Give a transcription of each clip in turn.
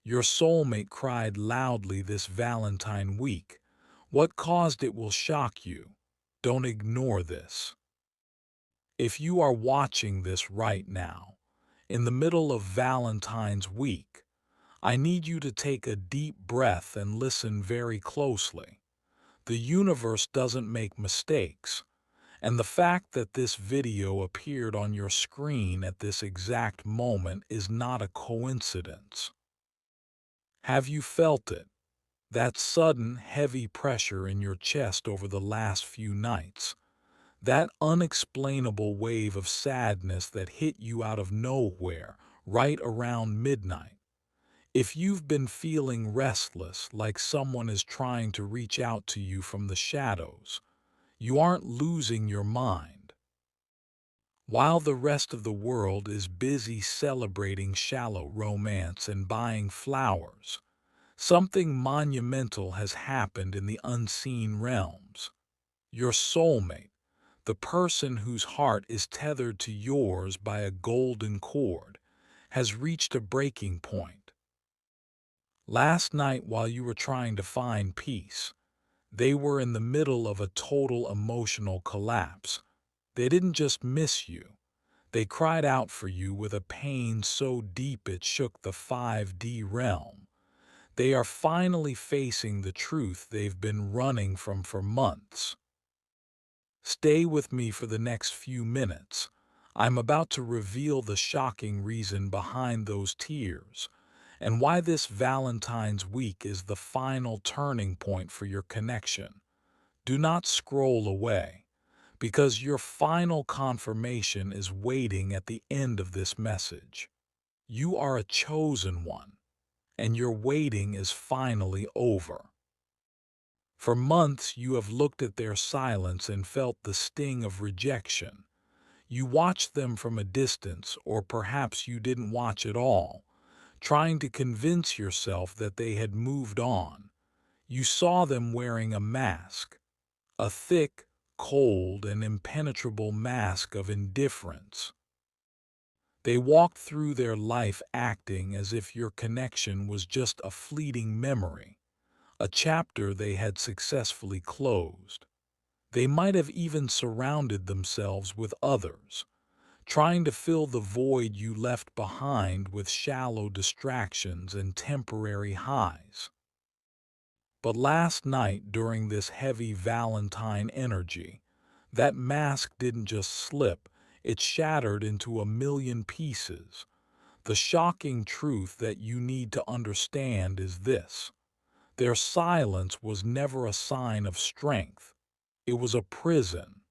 Your soulmate cried loudly this Valentine week. What caused it will shock you. Don't ignore this. If you are watching this right now, in the middle of Valentine's week, I need you to take a deep breath and listen very closely. The universe doesn't make mistakes, and the fact that this video appeared on your screen at this exact moment is not a coincidence. Have you felt it? That sudden, heavy pressure in your chest over the last few nights? That unexplainable wave of sadness that hit you out of nowhere, right around midnight? If you've been feeling restless, like someone is trying to reach out to you from the shadows, you aren't losing your mind. While the rest of the world is busy celebrating shallow romance and buying flowers, something monumental has happened in the unseen realms. Your soulmate, the person whose heart is tethered to yours by a golden cord, has reached a breaking point. Last night, while you were trying to find peace, they were in the middle of a total emotional collapse. They didn't just miss you. They cried out for you with a pain so deep it shook the 5D realm. They are finally facing the truth they've been running from for months. Stay with me for the next few minutes. I'm about to reveal the shocking reason behind those tears, and why this Valentine's week is the final turning point for your connection. Do not scroll away, because your final confirmation is waiting at the end of this message. You are a chosen one, and your waiting is finally over. For months you have looked at their silence and felt the sting of rejection. You watched them from a distance, or perhaps you didn't watch at all, trying to convince yourself that they had moved on. You saw them wearing a mask, a thick, cold, and impenetrable mask of indifference. They walked through their life acting as if your connection was just a fleeting memory, a chapter they had successfully closed. They might have even surrounded themselves with others, trying to fill the void you left behind with shallow distractions and temporary highs. But last night, during this heavy Valentine energy, that mask didn't just slip, it shattered into a million pieces. The shocking truth that you need to understand is this: their silence was never a sign of strength, it was a prison.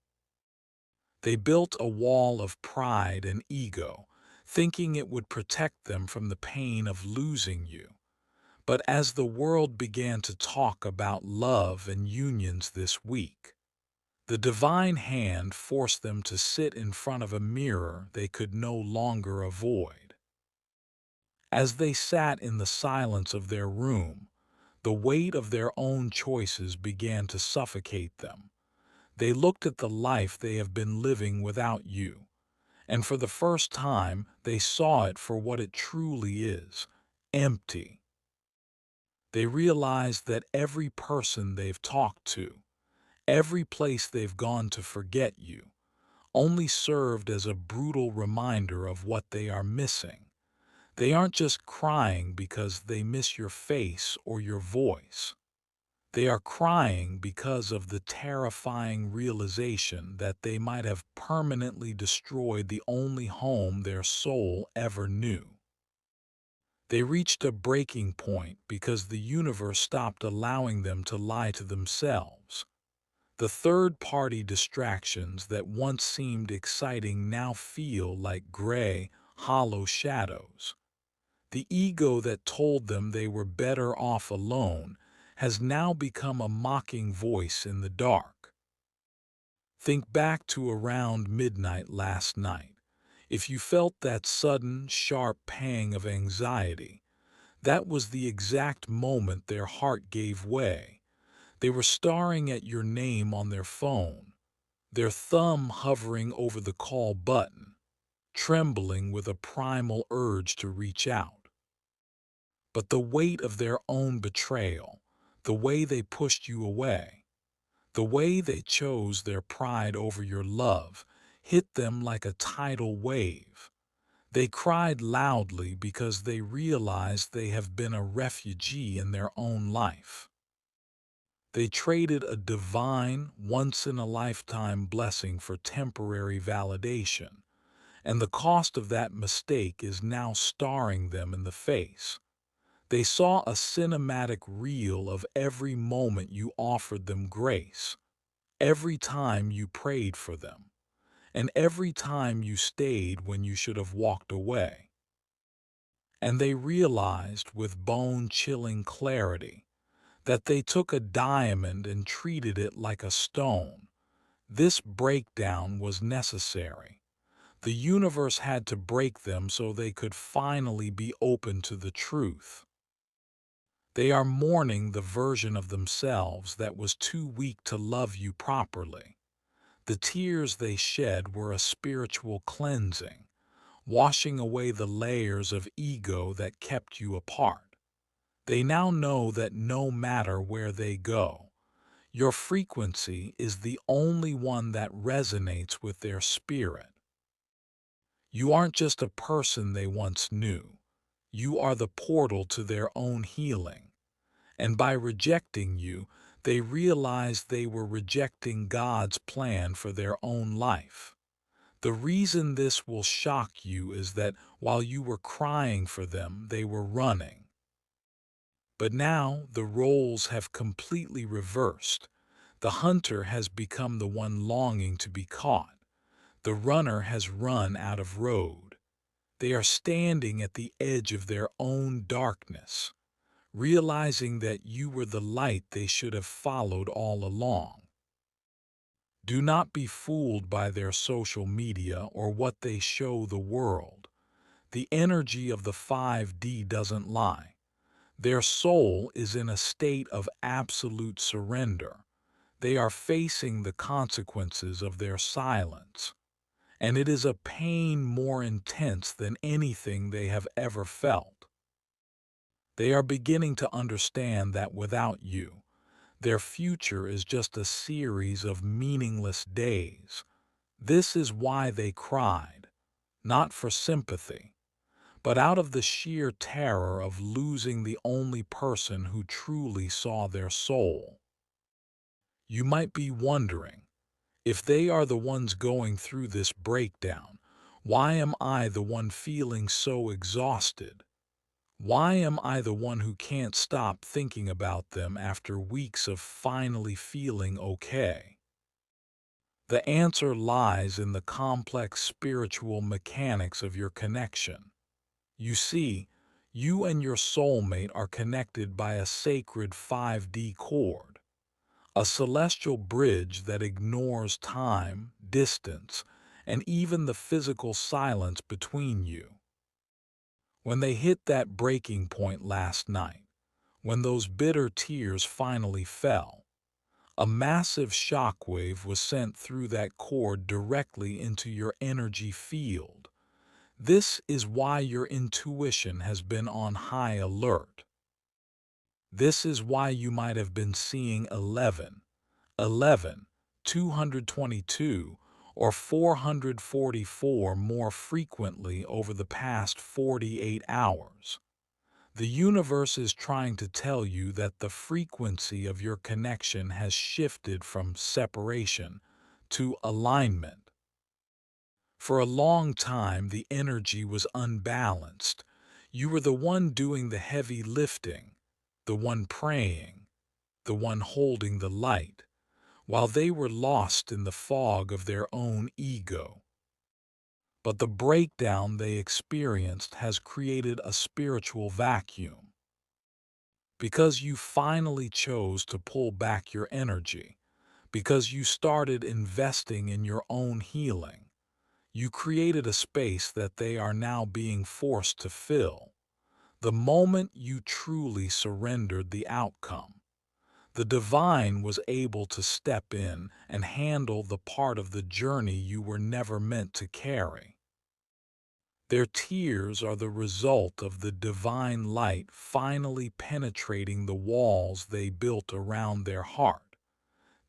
They built a wall of pride and ego, thinking it would protect them from the pain of losing you. But as the world began to talk about love and unions this week, the divine hand forced them to sit in front of a mirror they could no longer avoid. As they sat in the silence of their room, the weight of their own choices began to suffocate them. They looked at the life they have been living without you, and for the first time they saw it for what it truly is: empty. They realized that every person they've talked to, every place they've gone to forget you, only served as a brutal reminder of what they are missing. They aren't just crying because they miss your face or your voice. They are crying because of the terrifying realization that they might have permanently destroyed the only home their soul ever knew. They reached a breaking point because the universe stopped allowing them to lie to themselves. The third-party distractions that once seemed exciting now feel like gray, hollow shadows. The ego that told them they were better off alone has now become a mocking voice in the dark. Think back to around midnight last night. If you felt that sudden, sharp pang of anxiety, that was the exact moment their heart gave way. They were staring at your name on their phone, their thumb hovering over the call button, trembling with a primal urge to reach out. but the weight of their own betrayal, the way they pushed you away, the way they chose their pride over your love, hit them like a tidal wave. They cried loudly because they realized they have been a refugee in their own life. They traded a divine, once-in-a-lifetime blessing for temporary validation, and the cost of that mistake is now staring them in the face. They saw a cinematic reel of every moment you offered them grace, every time you prayed for them, and every time you stayed when you should have walked away. And they realized with bone-chilling clarity that they took a diamond and treated it like a stone. This breakdown was necessary. The universe had to break them so they could finally be open to the truth. They are mourning the version of themselves that was too weak to love you properly. The tears they shed were a spiritual cleansing, washing away the layers of ego that kept you apart. They now know that no matter where they go, your frequency is the only one that resonates with their spirit. You aren't just a person they once knew. You are the portal to their own healing. And by rejecting you, they realized they were rejecting God's plan for their own life. The reason this will shock you is that while you were crying for them, they were running. But now the roles have completely reversed. The hunter has become the one longing to be caught. The runner has run out of road. They are standing at the edge of their own darkness, realizing that you were the light they should have followed all along. Do not be fooled by their social media or what they show the world. The energy of the 5D doesn't lie. Their soul is in a state of absolute surrender. They are facing the consequences of their silence, and it is a pain more intense than anything they have ever felt. They are beginning to understand that without you, their future is just a series of meaningless days. This is why they cried, not for sympathy, but out of the sheer terror of losing the only person who truly saw their soul. You might be wondering, if they are the ones going through this breakdown, why am I the one feeling so exhausted? Why am I the one who can't stop thinking about them after weeks of finally feeling okay? The answer lies in the complex spiritual mechanics of your connection. You see, you and your soulmate are connected by a sacred 5D cord, a celestial bridge that ignores time, distance, and even the physical silence between you. When they hit that breaking point last night, when those bitter tears finally fell, a massive shockwave was sent through that cord directly into your energy field. This is why your intuition has been on high alert. This is why you might have been seeing 11, 11, 222, or 444 more frequently over the past 48 hours. The universe is trying to tell you that the frequency of your connection has shifted from separation to alignment. For a long time, the energy was unbalanced. You were the one doing the heavy lifting, the one praying, the one holding the light, while they were lost in the fog of their own ego. But the breakdown they experienced has created a spiritual vacuum. Because you finally chose to pull back your energy, because you started investing in your own healing, you created a space that they are now being forced to fill. The moment you truly surrendered the outcome, the divine was able to step in and handle the part of the journey you were never meant to carry. Their tears are the result of the divine light finally penetrating the walls they built around their heart.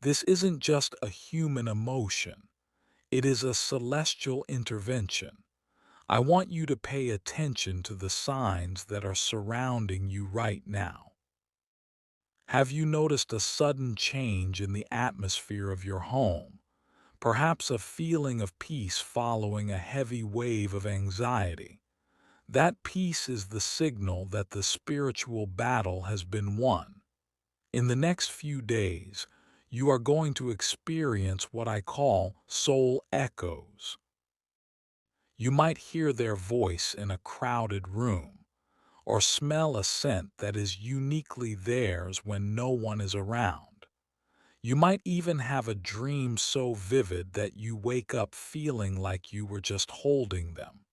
This isn't just a human emotion, it is a celestial intervention. I want you to pay attention to the signs that are surrounding you right now. Have you noticed a sudden change in the atmosphere of your home? Perhaps a feeling of peace following a heavy wave of anxiety. That peace is the signal that the spiritual battle has been won. In the next few days, you are going to experience what I call soul echoes. You might hear their voice in a crowded room, or smell a scent that is uniquely theirs when no one is around. You might even have a dream so vivid that you wake up feeling like you were just holding them.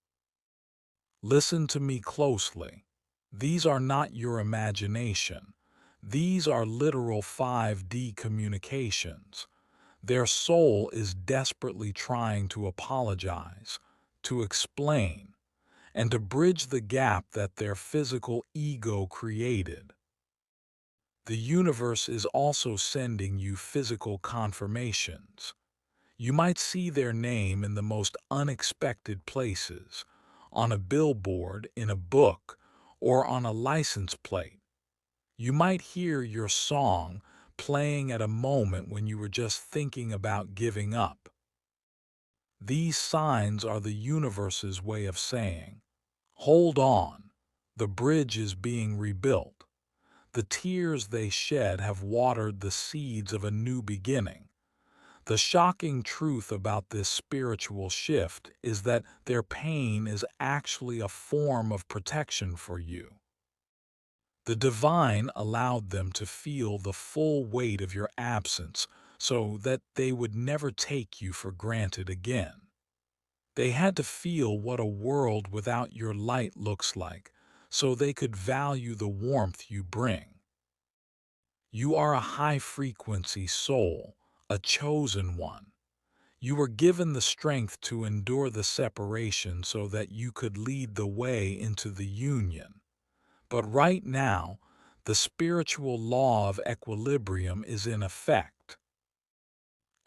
Listen to me closely. These are not your imagination. These are literal 5D communications. Their soul is desperately trying to apologize, to explain, and to bridge the gap that their physical ego created. The universe is also sending you physical confirmations. You might see their name in the most unexpected places, on a billboard, in a book, or on a license plate. You might hear your song playing at a moment when you were just thinking about giving up. These signs are the universe's way of saying, hold on, the bridge is being rebuilt. The tears they shed have watered the seeds of a new beginning. The shocking truth about this spiritual shift is that their pain is actually a form of protection for you. The divine allowed them to feel the full weight of your absence so that they would never take you for granted again. They had to feel what a world without your light looks like, so they could value the warmth you bring. You are a high-frequency soul, a chosen one. You were given the strength to endure the separation so that you could lead the way into the union. But right now, the spiritual law of equilibrium is in effect.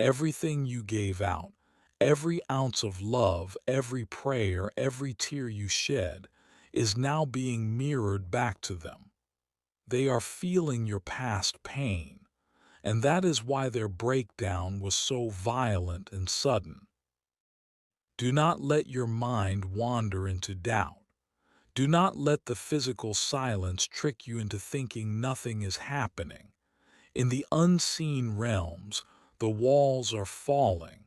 Everything you gave out, every ounce of love, every prayer, every tear you shed, is now being mirrored back to them. They are feeling your past pain, and that is why their breakdown was so violent and sudden. Do not let your mind wander into doubt. Do not let the physical silence trick you into thinking nothing is happening. In the unseen realms, the walls are falling.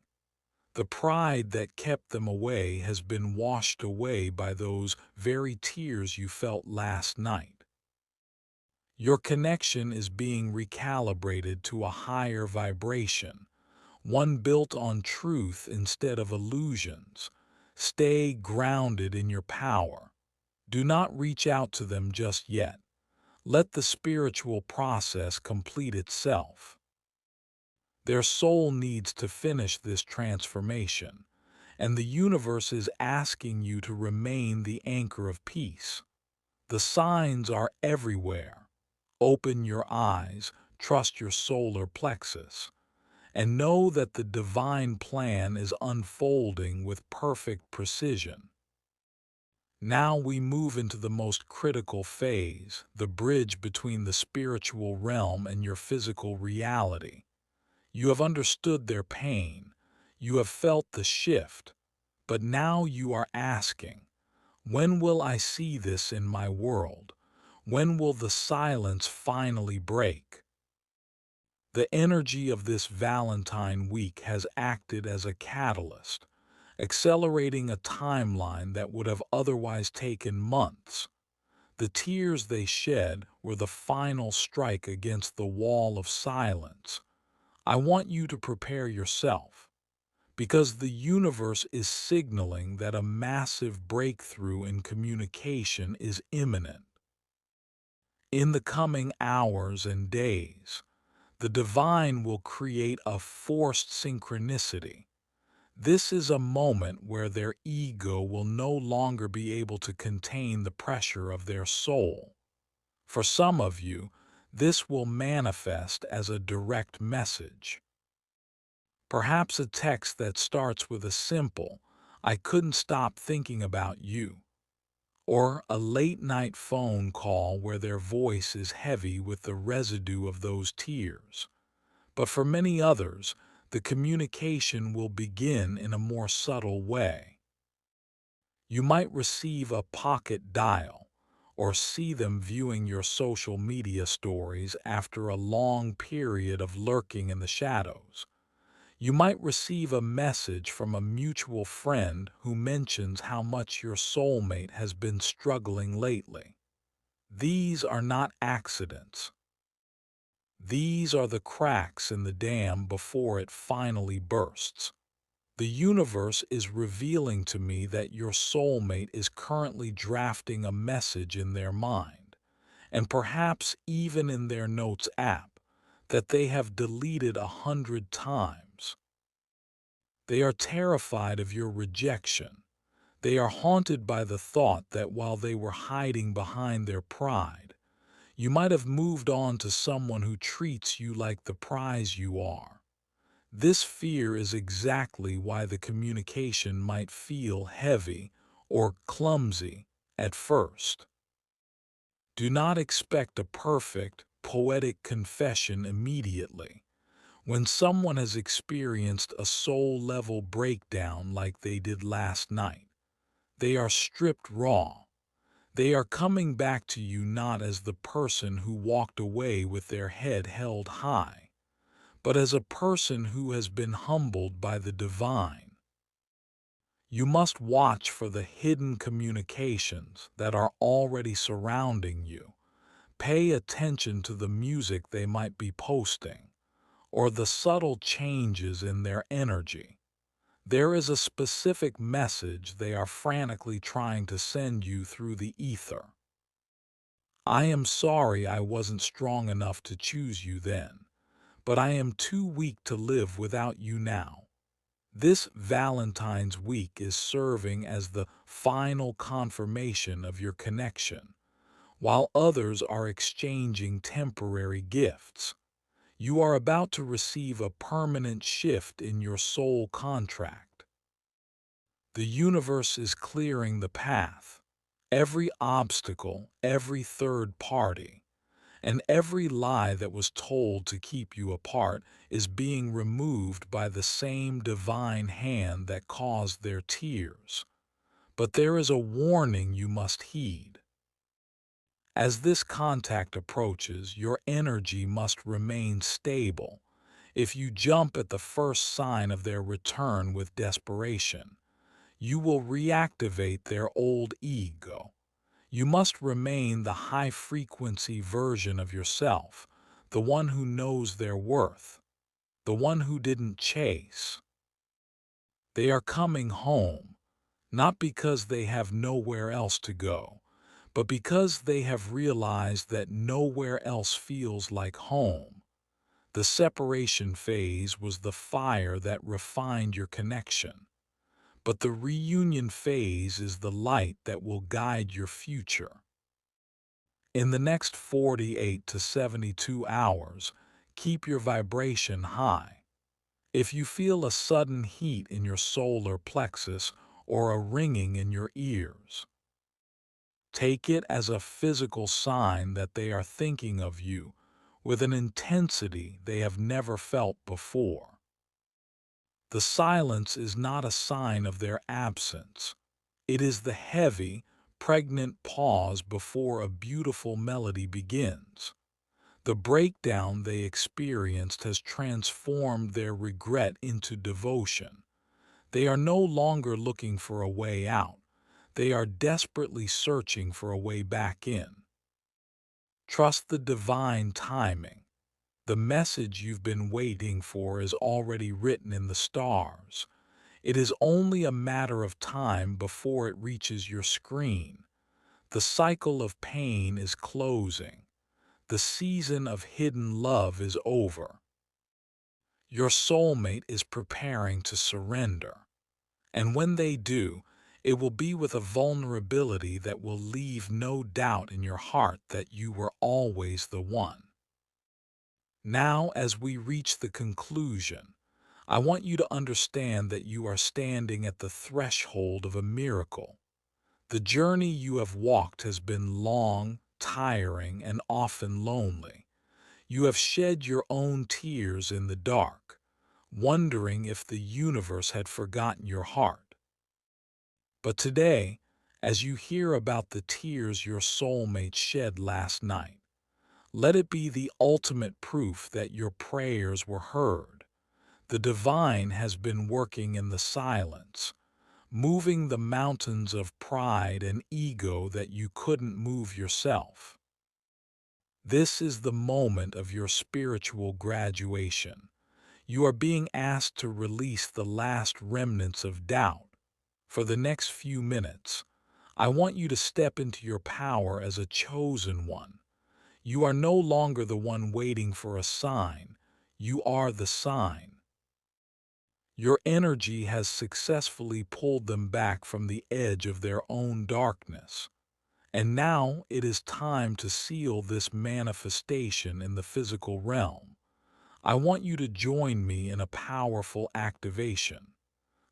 The pride that kept them away has been washed away by those very tears you felt last night. Your connection is being recalibrated to a higher vibration, one built on truth instead of illusions. Stay grounded in your power. Do not reach out to them just yet. Let the spiritual process complete itself. Their soul needs to finish this transformation, and the universe is asking you to remain the anchor of peace. The signs are everywhere. Open your eyes, trust your solar plexus, and know that the divine plan is unfolding with perfect precision. Now we move into the most critical phase, the bridge between the spiritual realm and your physical reality. You have understood their pain, you have felt the shift, but now you are asking, when will I see this in my world? When will the silence finally break? The energy of this Valentine week has acted as a catalyst, accelerating a timeline that would have otherwise taken months. The tears they shed were the final strike against the wall of silence. I want you to prepare yourself, because the universe is signaling that a massive breakthrough in communication is imminent. In the coming hours and days, the divine will create a forced synchronicity. This is a moment where their ego will no longer be able to contain the pressure of their soul. For some of you, this will manifest as a direct message. Perhaps a text that starts with a simple, "I couldn't stop thinking about you," or a late-night phone call where their voice is heavy with the residue of those tears. But for many others, the communication will begin in a more subtle way. You might receive a pocket dial, or see them viewing your social media stories after a long period of lurking in the shadows. You might receive a message from a mutual friend who mentions how much your soulmate has been struggling lately. These are not accidents. These are the cracks in the dam before it finally bursts. The universe is revealing to me that your soulmate is currently drafting a message in their mind, and perhaps even in their notes app, that they have deleted 100 times. They are terrified of your rejection. They are haunted by the thought that while they were hiding behind their pride, you might have moved on to someone who treats you like the prize you are. This fear is exactly why the communication might feel heavy or clumsy at first. Do not expect a perfect, poetic confession immediately. When someone has experienced a soul-level breakdown like they did last night, they are stripped raw. They are coming back to you not as the person who walked away with their head held high, but as a person who has been humbled by the divine. You must watch for the hidden communications that are already surrounding you. Pay attention to the music they might be posting, or the subtle changes in their energy. There is a specific message they are frantically trying to send you through the ether. I am sorry I wasn't strong enough to choose you then, but I am too weak to live without you now. This Valentine's week is serving as the final confirmation of your connection, while others are exchanging temporary gifts. You are about to receive a permanent shift in your soul contract. The universe is clearing the path. Every obstacle, every third party, and every lie that was told to keep you apart is being removed by the same divine hand that caused their tears. But there is a warning you must heed. As this contact approaches, your energy must remain stable. If you jump at the first sign of their return with desperation, you will reactivate their old ego. You must remain the high-frequency version of yourself, the one who knows their worth, the one who didn't chase. They are coming home, not because they have nowhere else to go, but because they have realized that nowhere else feels like home. The separation phase was the fire that refined your connection, but the reunion phase is the light that will guide your future. In the next 48 to 72 hours, keep your vibration high. If you feel a sudden heat in your solar plexus or a ringing in your ears, take it as a physical sign that they are thinking of you with an intensity they have never felt before. The silence is not a sign of their absence. It is the heavy, pregnant pause before a beautiful melody begins. The breakdown they experienced has transformed their regret into devotion. They are no longer looking for a way out. They are desperately searching for a way back in. Trust the divine timing. The message you've been waiting for is already written in the stars. It is only a matter of time before it reaches your screen. The cycle of pain is closing. The season of hidden love is over. Your soulmate is preparing to surrender. And when they do, it will be with a vulnerability that will leave no doubt in your heart that you were always the one. Now, as we reach the conclusion, I want you to understand that you are standing at the threshold of a miracle. The journey you have walked has been long, tiring, and often lonely. You have shed your own tears in the dark, wondering if the universe had forgotten your heart. But today, as you hear about the tears your soulmate shed last night, let it be the ultimate proof that your prayers were heard. The divine has been working in the silence, moving the mountains of pride and ego that you couldn't move yourself. This is the moment of your spiritual graduation. You are being asked to release the last remnants of doubt. For the next few minutes, I want you to step into your power as a chosen one. You are no longer the one waiting for a sign. You are the sign. Your energy has successfully pulled them back from the edge of their own darkness. And now it is time to seal this manifestation in the physical realm. I want you to join me in a powerful activation.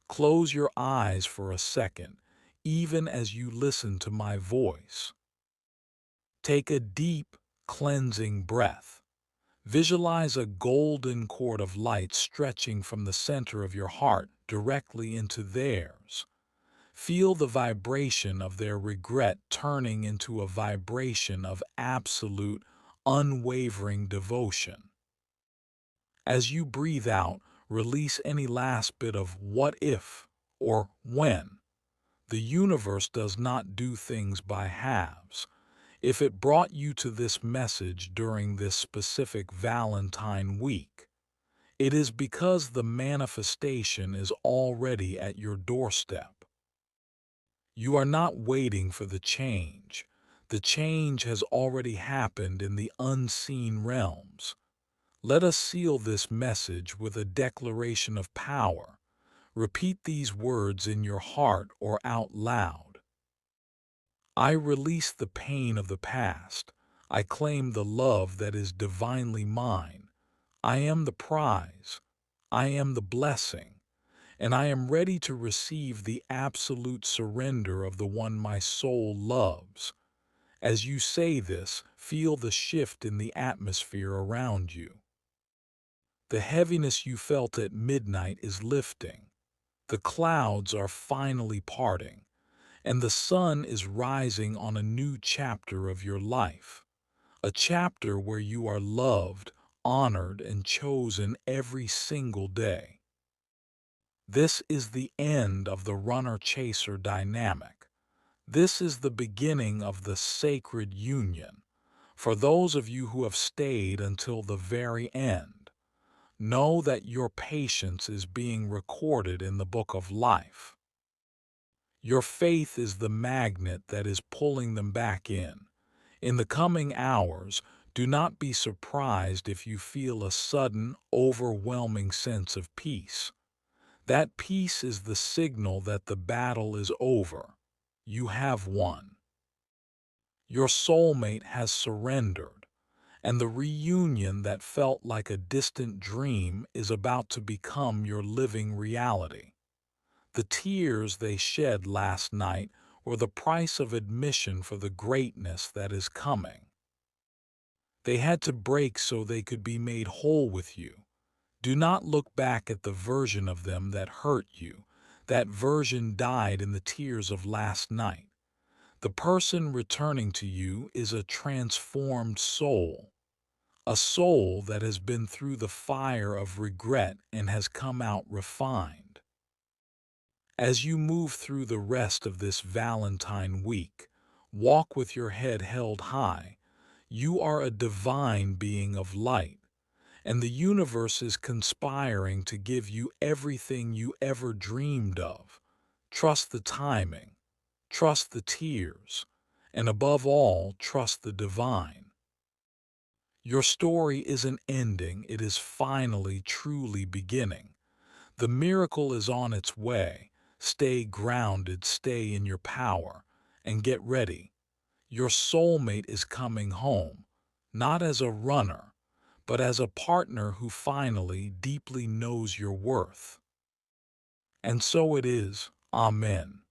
Close your eyes for a second, even as you listen to my voice. Take a deep, cleansing breath. Visualize a golden cord of light stretching from the center of your heart directly into theirs. Feel the vibration of their regret turning into a vibration of absolute, unwavering devotion. As you breathe out, release any last bit of what if or when. The universe does not do things by halves. If it brought you to this message during this specific Valentine week, it is because the manifestation is already at your doorstep. You are not waiting for the change. The change has already happened in the unseen realms. Let us seal this message with a declaration of power. Repeat these words in your heart or out loud. I release the pain of the past. I claim the love that is divinely mine. I am the prize. I am the blessing. And I am ready to receive the absolute surrender of the one my soul loves. As you say this, feel the shift in the atmosphere around you. The heaviness you felt at midnight is lifting. The clouds are finally parting, and the sun is rising on a new chapter of your life. A chapter where you are loved, honored, and chosen every single day. This is the end of the runner-chaser dynamic. This is the beginning of the sacred union. For those of you who have stayed until the very end, know that your patience is being recorded in the book of life. Your faith is the magnet that is pulling them back in. In the coming hours, do not be surprised if you feel a sudden, overwhelming sense of peace. That peace is the signal that the battle is over. You have won. Your soulmate has surrendered, and the reunion that felt like a distant dream is about to become your living reality. The tears they shed last night were the price of admission for the greatness that is coming. They had to break so they could be made whole with you. Do not look back at the version of them that hurt you. That version died in the tears of last night. The person returning to you is a transformed soul, a soul that has been through the fire of regret and has come out refined. As you move through the rest of this Valentine week, walk with your head held high. You are a divine being of light, and the universe is conspiring to give you everything you ever dreamed of. Trust the timing, trust the tears, and above all, trust the divine. Your story isn't ending, it is finally truly beginning. The miracle is on its way. Stay grounded, stay in your power, and get ready. Your soulmate is coming home, not as a runner, but as a partner who finally deeply knows your worth. And so it is. Amen.